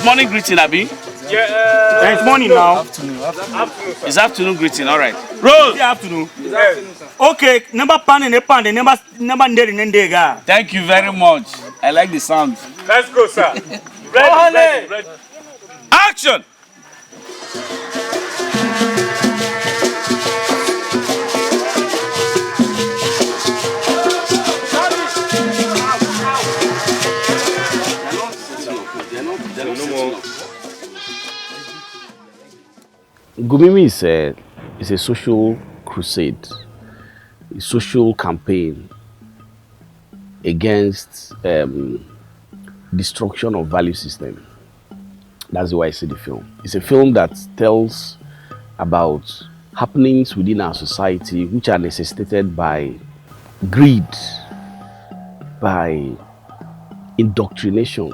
It's morning greeting, Abi. Yeah, it's morning now. Afternoon. It's afternoon greeting, all right. Roll. Afternoon. Okay, number pan and number ndega. Thank you very much. I like the sound. Let's go, sir. Ready. Action! Ngumimi is a social crusade, a social campaign against destruction of value system. That's the way I see the film. It's a film that tells about happenings within our society which are necessitated by greed, by indoctrination,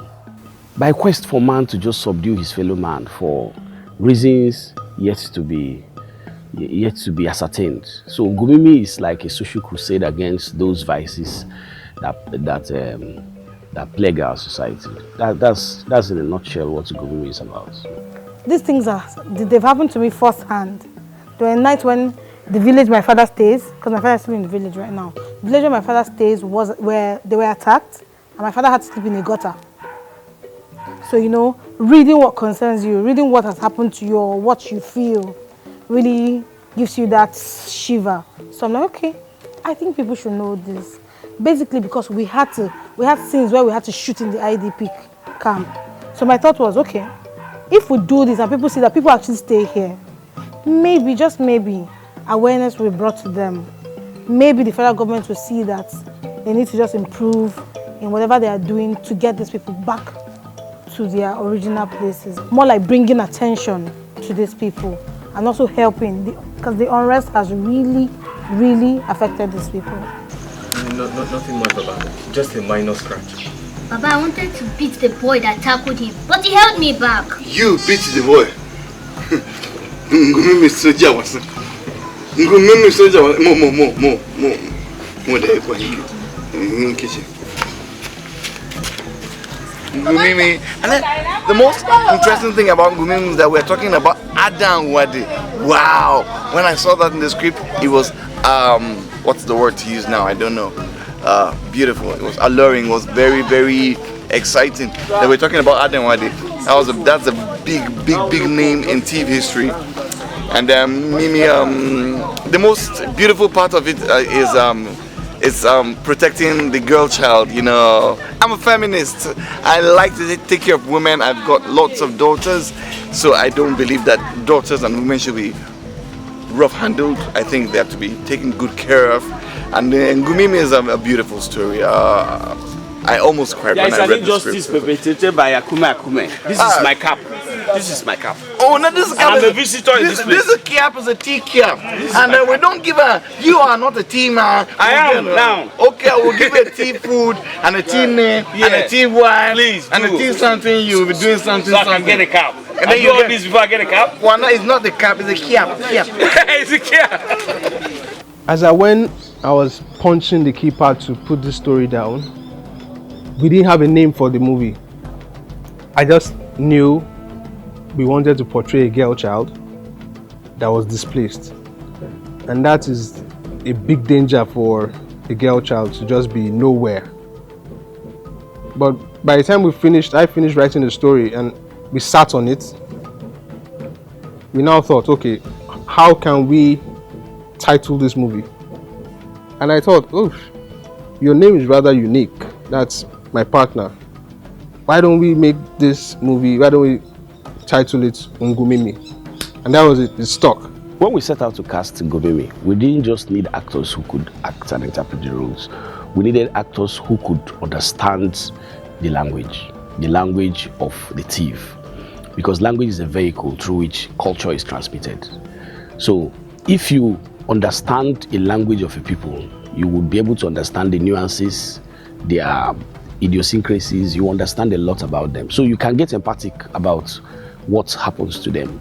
by quest for man to just subdue his fellow man for reasons yet to be ascertained. So Ngumimi is like a social crusade against those vices that plague our society. That's in a nutshell what Ngumimi is about. These things they've happened to me firsthand. There were nights when the village my father stays, because my father is still in the village right now. The village where my father stays was where they were attacked, and my father had to sleep in a gutter. So, you know, reading what concerns you, reading what has happened to you or what you feel really gives you that shiver. So I'm like, okay, I think people should know this. Basically because we had scenes where we had to shoot in the IDP camp. So my thought was, okay, if we do this and people see that people actually stay here, maybe, just maybe, awareness will be brought to them. Maybe the federal government will see that they need to just improve in whatever they are doing to get these people back to their original places. More like bringing attention to these people and also helping, because the unrest has really, really affected these people. Nothing much about it. Just a minor scratch. Baba, I wanted to beat the boy that tackled him, but he held me back. You beat the boy? Ngumimi soldier was. Ngumimi soldier was. More there for him. Kitchen. Ngumimi. And then the most interesting thing about Ngumimi is that we're talking about Adam Wadi. Wow. When I saw that in the script, it was what's the word to use now? I don't know. Beautiful. It was alluring. It was very, very exciting. That we're talking about Adam Wadi. That's a big name in TV history. And Mimi, the most beautiful part of it is protecting the girl child. You know, I'm a feminist. I like to take care of women. I've got lots of daughters, so I don't believe that daughters and women should be rough handled. I think they have to be taken good care of. And Ngumimi is a beautiful story. I almost cried when I read the script. Justice perpetrated by Akume Akume. This is my cap. This is my cap. Oh, no, this cap. I'm a visitor in this place. This cap is a tea cap. And we don't give a. You are not a tea man. I am now. Okay, I will give you a tea food and a tea name and a tea wine. Please. And a tea something. You will be doing something. So I can get a cap. And then you all this before I get a cap? Well, no, it's not the cap. It's a cap. It's a cap. As I was punching the keypad to put the story down, we didn't have a name for the movie. I just knew we wanted to portray a girl child that was displaced. And that is a big danger for a girl child to just be nowhere. But by the time I finished writing the story and we sat on it, we now thought, okay, how can we title this movie? And I thought, oh, your name is rather unique. That's my partner. Why don't we make this movie, why don't we title it Ngumimi? And that was it, it stuck. When we set out to cast Ngumimi, we didn't just need actors who could act and interpret the roles. We needed actors who could understand the language of the thief. Because language is a vehicle through which culture is transmitted. So if you understand a language of a people, you would be able to understand the nuances, their idiosyncrasies. You understand a lot about them. So you can get empathic about what happens to them.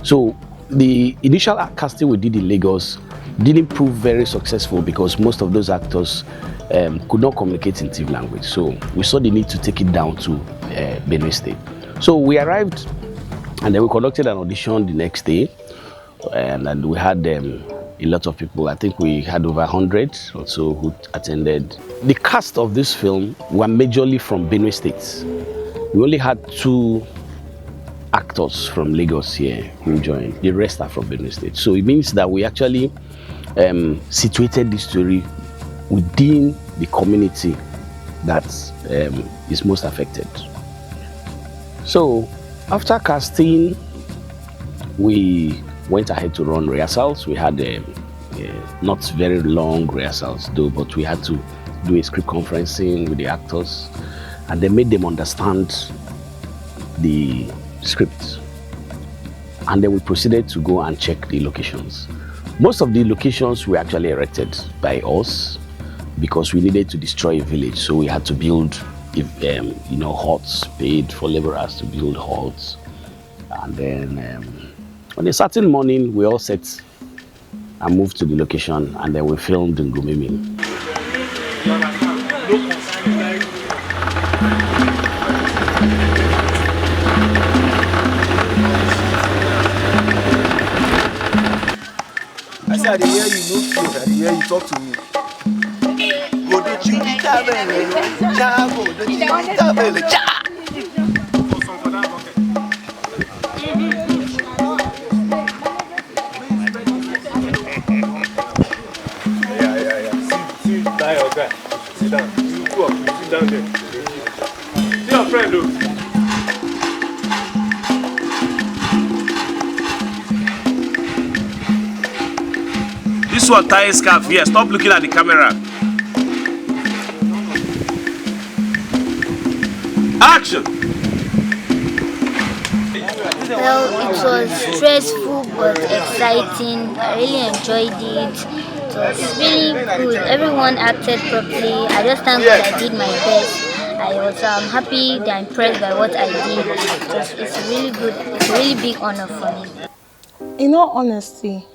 So the initial casting we did in Lagos didn't prove very successful because most of those actors could not communicate in thief language. So we saw the need to take it down to Benue State. So we arrived, and then we conducted an audition the next day, and we had a lot of people. I think we had over 100 or so who attended. The cast of this film were majorly from Benue State. We only had 2 actors from Lagos here who joined. The rest are from Benue State. So it means that we actually situated the story within the community that is most affected. So after casting, we went ahead to run rehearsals. We had not very long rehearsals though, but we had to do a script conferencing with the actors, and they made them understand the script. And then we proceeded to go and check the locations. Most of the locations were actually erected by us because we needed to destroy a village, so we had to build huts, paid for laborers to build huts. And then on a certain morning, we all set and moved to the location, and then we filmed in Ngumimi. I said, I didn't hear you, no fear. I didn't hear you talk to me. Go the chili tabele, cha, go the chili tabele, cha. Yeah. See, that your guy. Sit down. You go up. You sit down there. See your friend, though. This one tie scarf here. Stop looking at the camera. Action! Well, it was stressful but exciting. I really enjoyed it. It was really good. Everyone acted properly. I just thank God I did my best. I was happy and impressed by what I did. It's really good. It's a really big honor for me. In all honesty,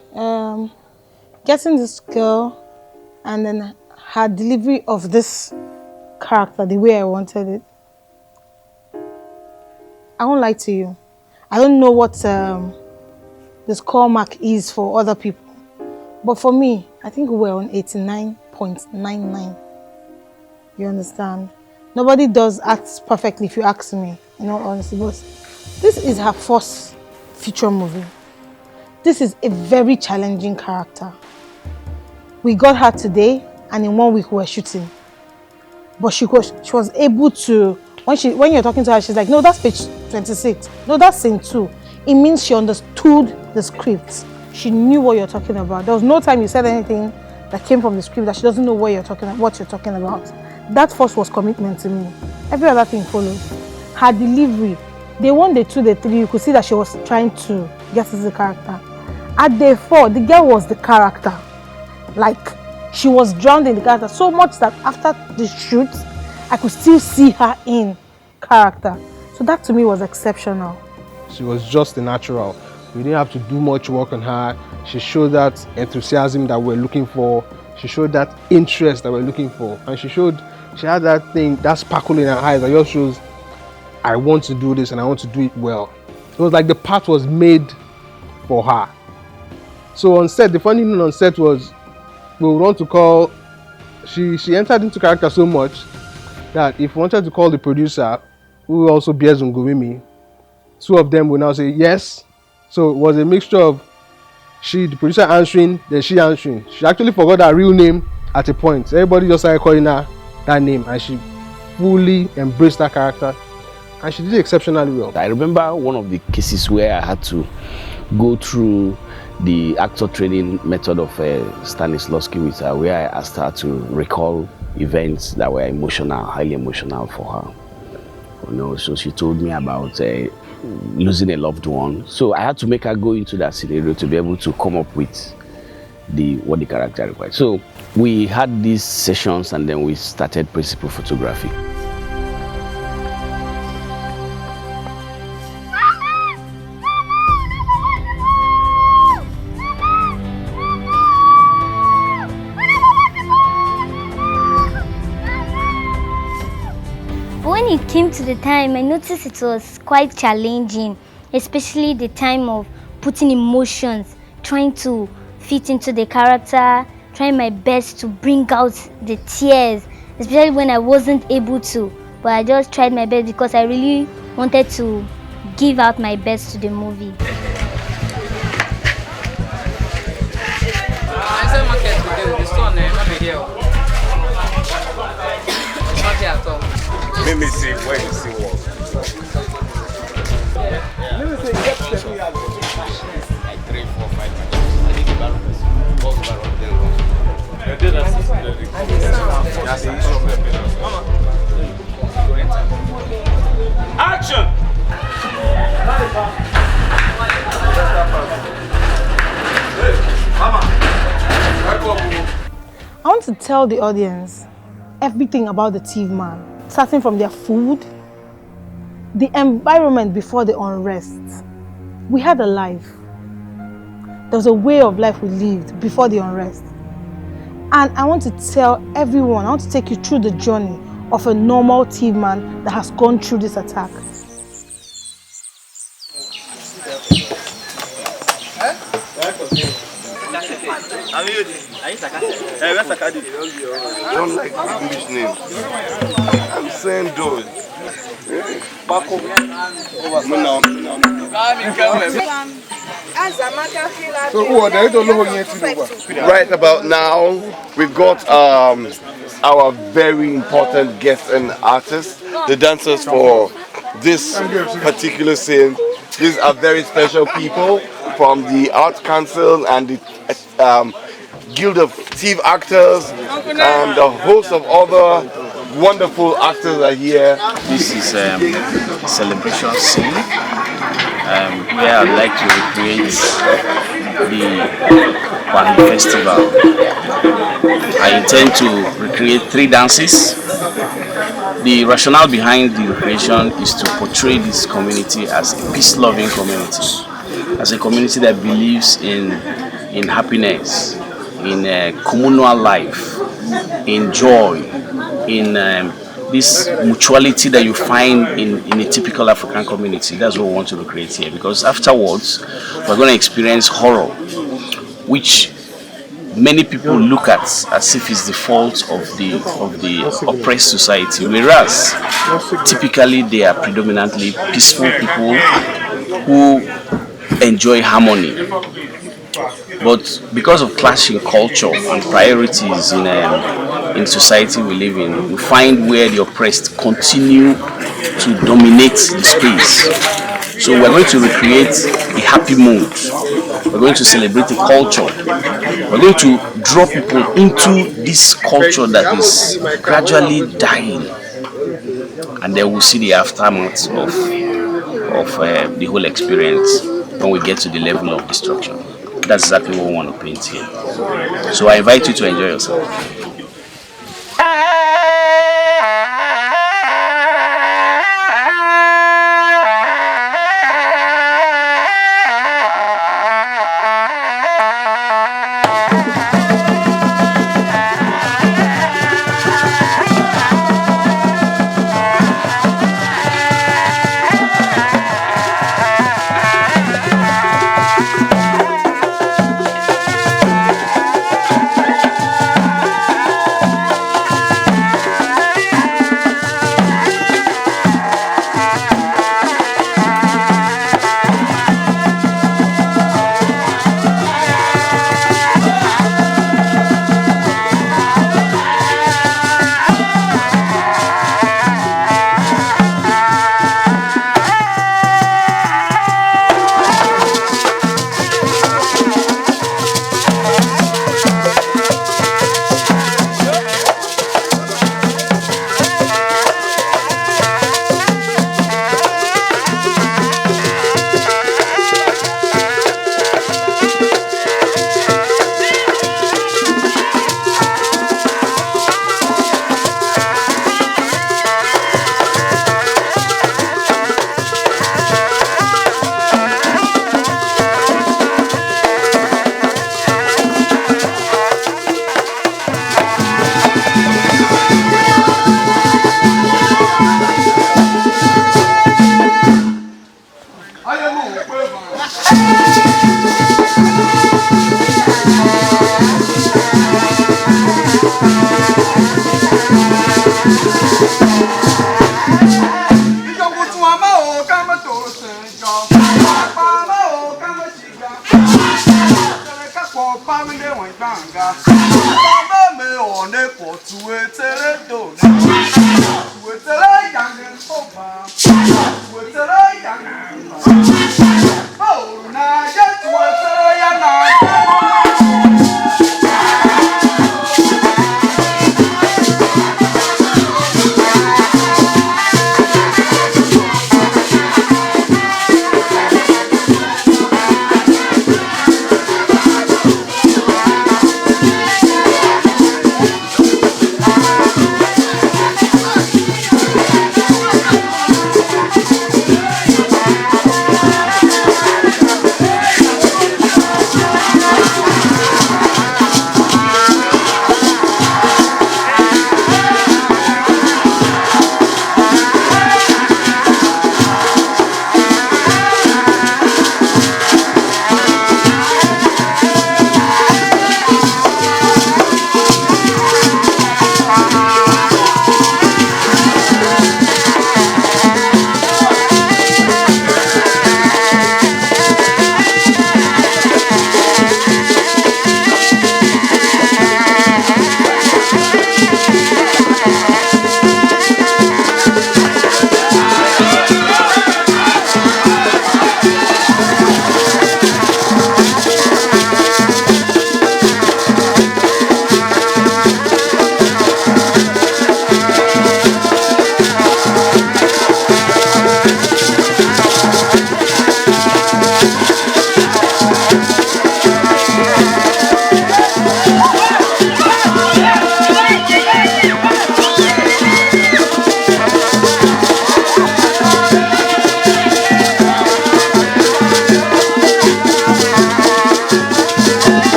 getting this girl and then her delivery of this character the way I wanted it, I won't lie to you. I don't know what the score mark is for other people, but for me, I think we were on 89.99. You understand? Nobody does act perfectly if you ask me, in all honesty, but this is her first feature movie. This is a very challenging character. We got her today, and in 1 week we were shooting. But she was able to, when you're talking to her, she's like, no, that's page 26. No, that's scene 2. It means she understood the script. She knew what you're talking about. There was no time you said anything that came from the script that she doesn't know what you're talking about. That first was commitment to me. Every other thing followed. Her delivery, day 1, day 2, day 3, you could see that she was trying to get into the character. At day 4, the girl was the character. Like, she was drowned in the character so much that after the shoot, I could still see her in character. So that to me was exceptional. She was just a natural. We didn't have to do much work on her. She showed that enthusiasm that we're looking for. She showed that interest that we're looking for. And she had that thing, that sparkle in her eyes that just shows, I want to do this and I want to do it well. It was like the part was made for her. So on set, the funny thing on set was, we would want to call, she entered into character so much that if we wanted to call the producer, who also bears Ngumimi, 2 of them would now say yes. So it was a mixture of the producer answering, then she answering. She actually forgot her real name at a point. Everybody just started calling her that name, and she fully embraced that character, and she did exceptionally well. I remember one of the cases where I had to go through the actor training method of Stanislavski with her, where I asked her to recall events that were emotional, highly emotional for her. So she told me about losing a loved one. So I had to make her go into that scenario to be able to come up with what the character required. So we had these sessions, and then we started principal photography. When it came to the time, I noticed it was quite challenging, especially the time of putting emotions, trying to fit into the character, trying my best to bring out the tears, especially when I wasn't able to. But I just tried my best because I really wanted to give out my best to the movie. Let me see where you see what. Let me say, get the Like 3, 4, 5 matches. I think the barrel Action! I want to tell the audience everything about the thief man, starting from their food, the environment before the unrest. We had a life. There was a way of life we lived before the unrest. And I want to tell everyone, I want to take you through the journey of a normal thief man that has gone through this attack. I don't like English names. I'm saying those. Right about now, we've got our very important guests and artists, the dancers for this particular scene. These are very special people from the Art Council and the Guild of Thief Actors and a host of other wonderful actors are here. This is a celebration scene where I'd like to recreate the Gbolahan festival. I intend to recreate 3 dances. The rationale behind the recreation is to portray this community as a peace-loving community, as a community that believes in happiness, in communal life, in joy, in this mutuality that you find in a typical African community. That's what we want to recreate here, because afterwards we're going to experience horror, which many people look at as if it's the fault of the oppressed society, whereas typically they are predominantly peaceful people who enjoy harmony. But because of clashing culture and priorities in society we live in, we find where the oppressed continue to dominate the space. So we're going to recreate a happy mood. We're going to celebrate the culture. We're going to draw people into this culture that is gradually dying. And then we'll see the aftermath of the whole experience when we get to the level of destruction. That's exactly what we want to paint here. So I invite you to enjoy yourself.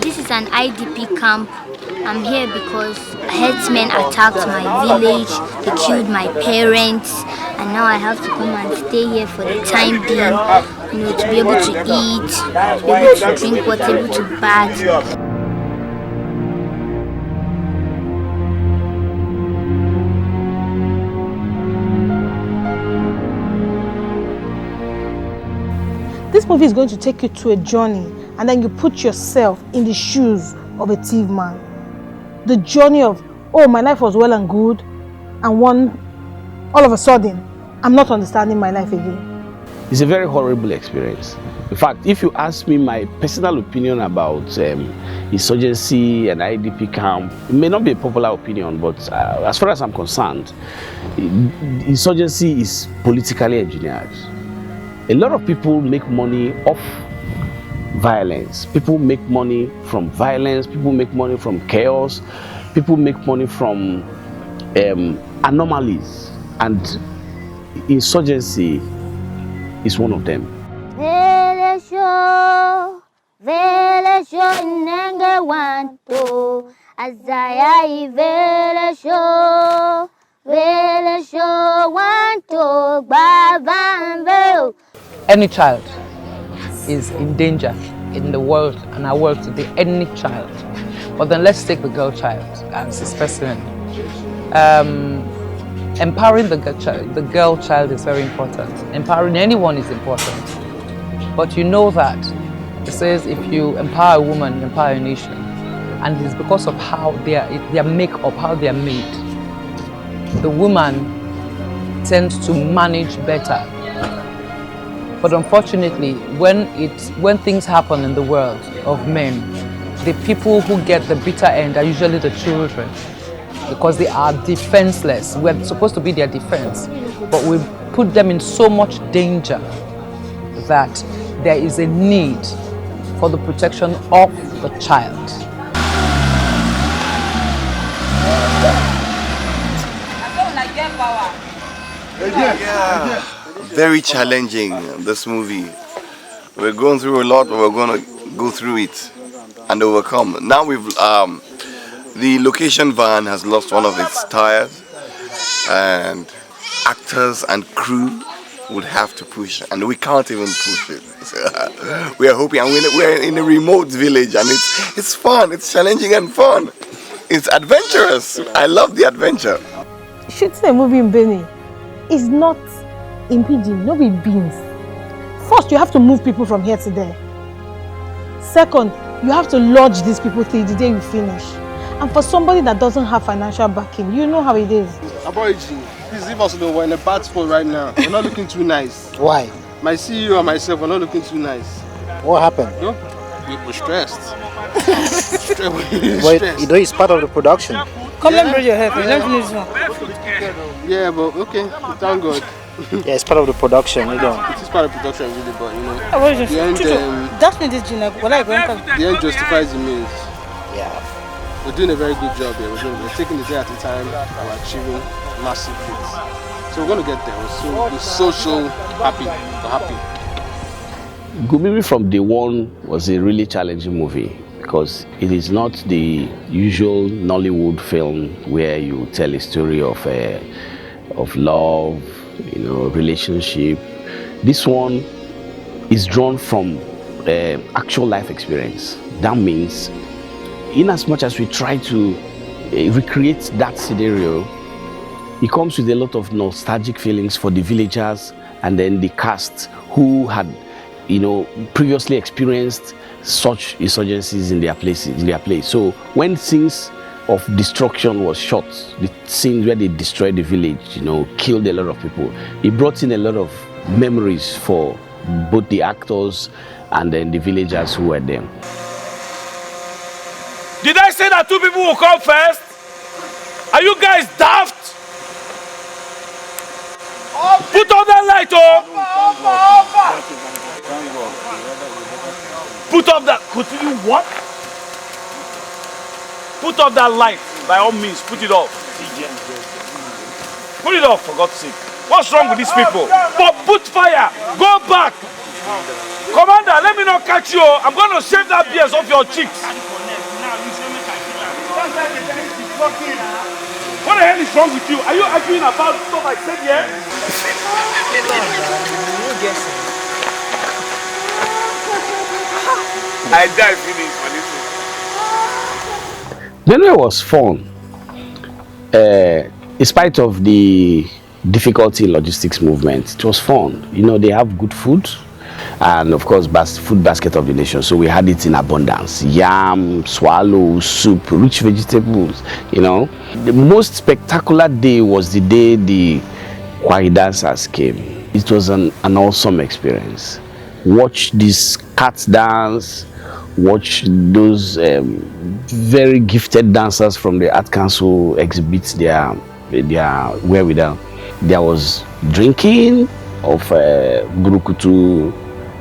This is an IDP camp. I'm here because herdsmen attacked my village, they killed my parents, and now I have to come and stay here for the time being, to be able to eat, to be able to drink water, able to bath. This movie is going to take you to a journey, and then you put yourself in the shoes of a thief man. The journey of, oh, my life was well and good, and all of a sudden, I'm not understanding my life again. It's a very horrible experience. In fact, if you ask me my personal opinion about insurgency and IDP camp, it may not be a popular opinion, but as far as I'm concerned, insurgency is politically engineered. A lot of people make money off violence. People make money from violence. People make money from chaos. People make money from anomalies. And insurgency is one of them. show, vele show nenge wanto. Azaya vele show wanto babambe. Any child is in danger in the world, and our world today, any child. But then let's take the girl child as a specimen. Empowering the girl child is very important. Empowering anyone is important. But you know that it says if you empower a woman, you empower a nation. And it's because of how their makeup, how they are made. The woman tends to manage better. But unfortunately, when things happen in the world of men, the people who get the bitter end are usually the children, because they are defenseless. We're supposed to be their defense, but we put them in so much danger that there is a need for the protection of the child. Yeah. Very challenging, this movie. We're going through a lot, but we're going to go through it and overcome. Now the location van has lost one of its tires, and actors and crew would have to push, and we can't even push it. So, we are hoping, and we're in a remote village, and it's fun, it's challenging and fun. It's adventurous. I love the adventure. Shooting a movie in Benin is not in pidgin, no be beans. First, you have to move people from here to there. Second, you have to lodge these people till the day you finish. And for somebody that doesn't have financial backing, you know how it is. Aborigine, please leave us alone. We're in a bad spot right now. We're not looking too nice. Why? My CEO and myself, we're not looking too nice. What happened? No? We're stressed. Well, you know, it's part of the production. Come let me bring your hair. Let me finish this one. Yeah, but okay, thank God. Yeah, it's part of the production, you know. It is part of the production, really, but you know, the end, that's me this gene. the end justifies the means. Yeah. We're doing a very good job here. We're taking it day at a time, and we're achieving massive feats. So we're going to get there. We're so happy. We're happy. Ngumimi from day one was a really challenging movie, because it is not the usual Nollywood film where you tell a story of love, you know, relationship. This one is drawn from actual life experience. That means, in as much as we try to recreate that scenario, it comes with a lot of nostalgic feelings for the villagers and then the cast who had, you know, previously experienced such insurgencies in their place. So when scenes of destruction was shot, the scenes where they destroyed the village, you know, killed a lot of people, it brought in a lot of memories for both the actors and then the villagers who were there. Did I say that two people will come first? Are you guys daft? Put on that light, oh! Put off that. Continue what? Put off that light, by all means. Put it off. Put it off, for God's sake. What's wrong with these people? But put fire. Go back. Commander, let me not catch you. I'm going to shave that beard off your cheeks. What the hell is wrong with you? Are you arguing about stuff I said here? I died finished for this one. Benue was fun. In spite of the difficulty in logistics movement, it was fun. You know, they have good food. And of course, food basket of the nation. So we had it in abundance. Yam, swallow, soup, rich vegetables, you know. The most spectacular day was the day the Kwai dancers came. It was an awesome experience. Watch these cats dance, watch those very gifted dancers from the Art Council exhibit their wherewithal. There was drinking of burukutu,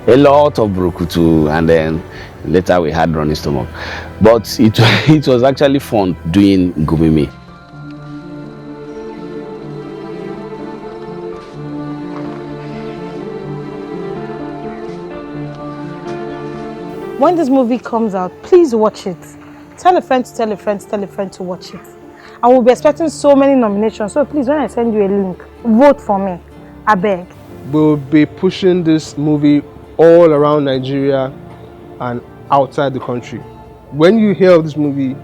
a lot of burukutu, and then later we had running stomach. But it was actually fun doing Ngumimi. When this movie comes out, please watch it. Tell a friend to tell a friend to tell a friend to watch it. I will be expecting so many nominations. So please, when I send you a link, vote for me. I beg. We'll be pushing this movie all around Nigeria and outside the country. When you hear of this movie,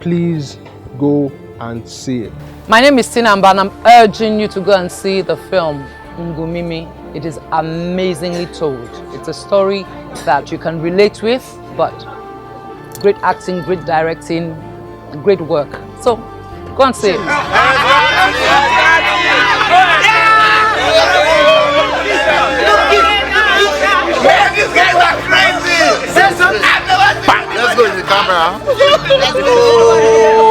please go and see it. My name is Tinamba and I'm urging you to go and see the film Ngumimi. It is amazingly told. It's a story that you can relate with, but great acting, great directing, great work. So go and see it. These guys are crazy! Let's go in the camera. Let's go!